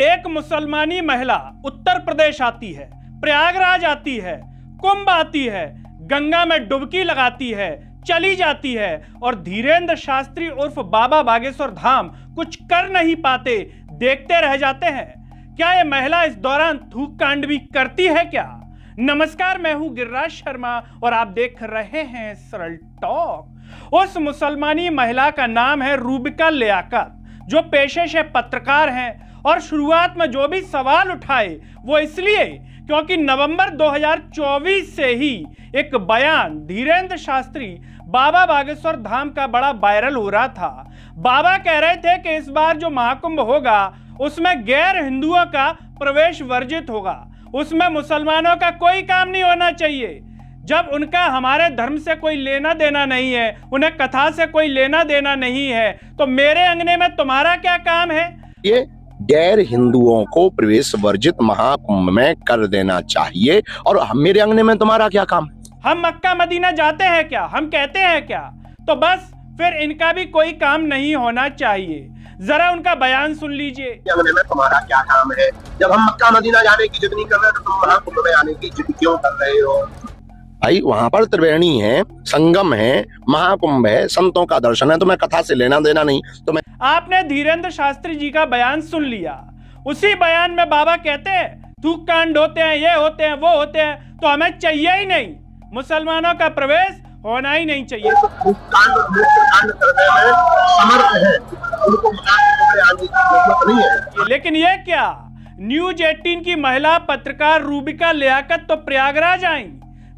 एक मुसलमानी महिला उत्तर प्रदेश आती है, प्रयागराज आती है, कुंभ आती है, गंगा में डुबकी लगाती है, चली जाती है और धीरेन्द्र शास्त्री उर्फ बाबा बागेश्वर धाम कुछ कर नहीं पाते, देखते रह जाते हैं। क्या ये महिला इस दौरान थूक कांड भी करती है क्या? नमस्कार, मैं हूं गिरिराज शर्मा और आप देख रहे हैं सरल टॉक। उस मुसलमानी महिला का नाम है रूबिका लियाकत, जो पेशे से पत्रकार हैं और शुरुआत में जो भी सवाल उठाए वो इसलिए क्योंकि नवंबर 2024 से ही एक बयान धीरेन्द्र शास्त्री बाबा बागेश्वर धाम का बड़ा वायरल हो रहा था। बाबा कह रहे थे कि इस बार जो महाकुंभ होगा उसमें गैर हिंदुओं का प्रवेश वर्जित होगा, उसमें मुसलमानों का कोई काम नहीं होना चाहिए। जब उनका हमारे धर्म से कोई लेना देना नहीं है, उन्हें कथा से कोई लेना देना नहीं है, तो मेरे अंगने में तुम्हारा क्या काम है? ये गैर हिंदुओं को प्रवेश वर्जित महाकुंभ में कर देना चाहिए और मेरे अंगने में तुम्हारा क्या काम? हम मक्का मदीना जाते हैं क्या? हम कहते हैं क्या? तो बस फिर इनका भी कोई काम नहीं होना चाहिए। जरा उनका बयान सुन लीजिए। अंगने में तुम्हारा क्या काम है? जब हम मक्का मदीना जाने की जिद नहीं कर रहे तो तुम महाकुंभ में आने की जिद क्यों कर रहे हो? भाई वहां पर त्रिवेणी है, संगम है, महाकुंभ है, संतों का दर्शन है, तुम्हें कथा से लेना देना नहीं। तो आपने धीरेन्द्र शास्त्री जी का बयान सुन लिया। उसी बयान में बाबा कहते हैं थूक कांड होते हैं, ये होते हैं, वो होते हैं, तो हमें चाहिए ही नहीं, मुसलमानों का प्रवेश होना ही नहीं चाहिए। लेकिन ये क्या, न्यूज 18 की महिला पत्रकार रूबिका लियाकत तो प्रयागराज आई,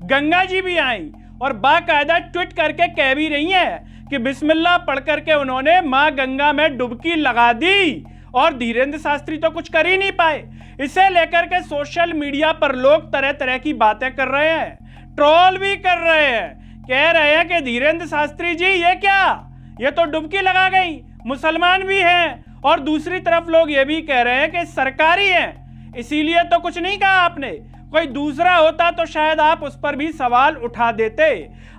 गंगा जी भी आई और बाकायदा ट्वीट करके कह भी रही है कि बिस्मिल्लाह पढ़ करके उन्होंने मां गंगा में डुबकी लगा दी और धीरेन्द्र शास्त्री तो कुछ कर ही नहीं पाए। इसे लेकर के सोशल मीडिया पर लोग तरह तरह की बातें कर रहे हैं, ट्रोल भी कर रहे हैं, कह रहे हैं कि धीरेन्द्र शास्त्री जी ये क्या, ये तो डुबकी लगा गई, मुसलमान भी हैं। और दूसरी तरफ लोग ये भी कह रहे हैं कि सरकारी हैं, इसीलिए तो कुछ नहीं कहा आपने। कोई दूसरा होता तो शायद आप उस पर भी सवाल उठा देते।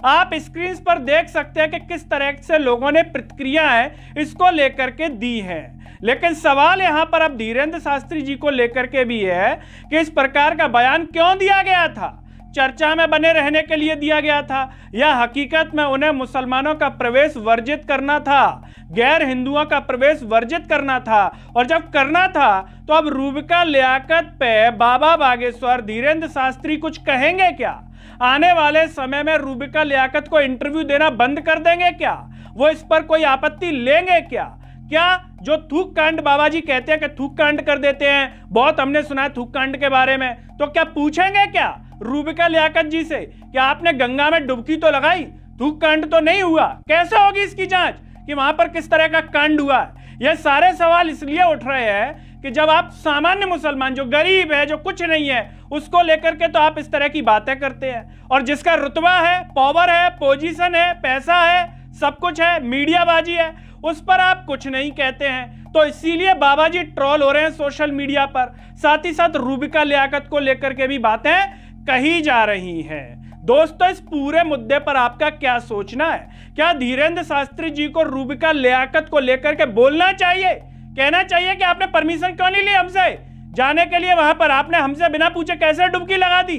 आप स्क्रीन पर देख सकते हैं कि किस तरह से लोगों ने प्रतिक्रियाएं इसको लेकर के दी हैं। लेकिन सवाल यहां पर अब धीरेन्द्र शास्त्री जी को लेकर के भी है कि इस प्रकार का बयान क्यों दिया गया था? चर्चा में बने रहने के लिए दिया गया था या हकीकत में उन्हें मुसलमानों का प्रवेश वर्जित करना था, गैर हिंदुओं का प्रवेश वर्जित करना था? और जब करना था तो अब रूबिका लियाकत पे बाबा बागेश्वर धीरेन्द्र शास्त्री कुछ कहेंगे क्या? आने वाले समय में रूबिका लियाकत को इंटरव्यू देना बंद कर देंगे क्या? वो इस पर कोई आपत्ति लेंगे क्या? क्या जो थूक कांड बाबा जी कहते हैं कि थूक कांड कर देते हैं, बहुत हमने सुना है थूक कांड के बारे में, तो क्या पूछेंगे क्या रूबिका लियाकत जी से कि आपने गंगा में डुबकी तो लगाई, थूक कांड तो नहीं हुआ? कैसे होगी इसकी जांच कि वहां पर किस तरह का कांड हुआ है? ये सारे सवाल इसलिए उठ रहे हैं कि जब आप सामान्य मुसलमान जो गरीब है, जो कुछ नहीं है, उसको लेकर के तो आप इस तरह की बातें करते हैं, और जिसका रुतबा है, पावर है, पोजीशन है, पैसा है, सब कुछ है, मीडियाबाजी है, उस पर आप कुछ नहीं कहते हैं। तो इसीलिए बाबा जी ट्रोल हो रहे हैं सोशल मीडिया पर। साथ ही साथ रूबिका लियाकत को लेकर के भी बातें कही जा रही हैं। दोस्तों, इस पूरे मुद्दे पर आपका क्या सोचना है? क्या धीरेन्द्र शास्त्री जी को रूबिका लियाकत को लेकर के बोलना चाहिए, कहना चाहिए कि आपने परमिशन क्यों नहीं ली हमसे जाने के लिए वहां पर, आपने हमसे बिना पूछे कैसे डुबकी लगा दी?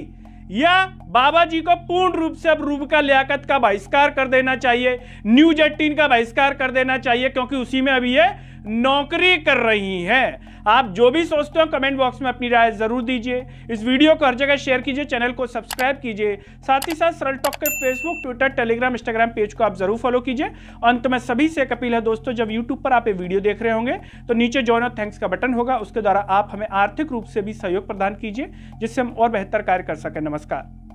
या बाबा जी को पूर्ण रूप से अब रूबिका लियाकत का बहिष्कार कर देना चाहिए, न्यूज 18 का बहिष्कार कर देना चाहिए, क्योंकि उसी में अभी ये नौकरी कर रही हैं। आप जो भी सोचते हो कमेंट बॉक्स में अपनी राय जरूर दीजिए। इस वीडियो को हर जगह शेयर कीजिए, चैनल को सब्सक्राइब कीजिए। साथ ही साथ सरल टॉक के Facebook, Twitter, Telegram, Instagram page को आप जरूर फॉलो कीजिए। अंत में सभी से एक अपील है दोस्तों, जब यूट्यूब पर आप ये वीडियो देख रहे होंगे तो नीचे जॉइन और थैंक्स का बटन होगा, उसके द्वारा आप हमें आर्थिक रूप से भी सहयोग प्रदान कीजिए, जिससे हम और बेहतर कार्य कर सकें। नमस्कार।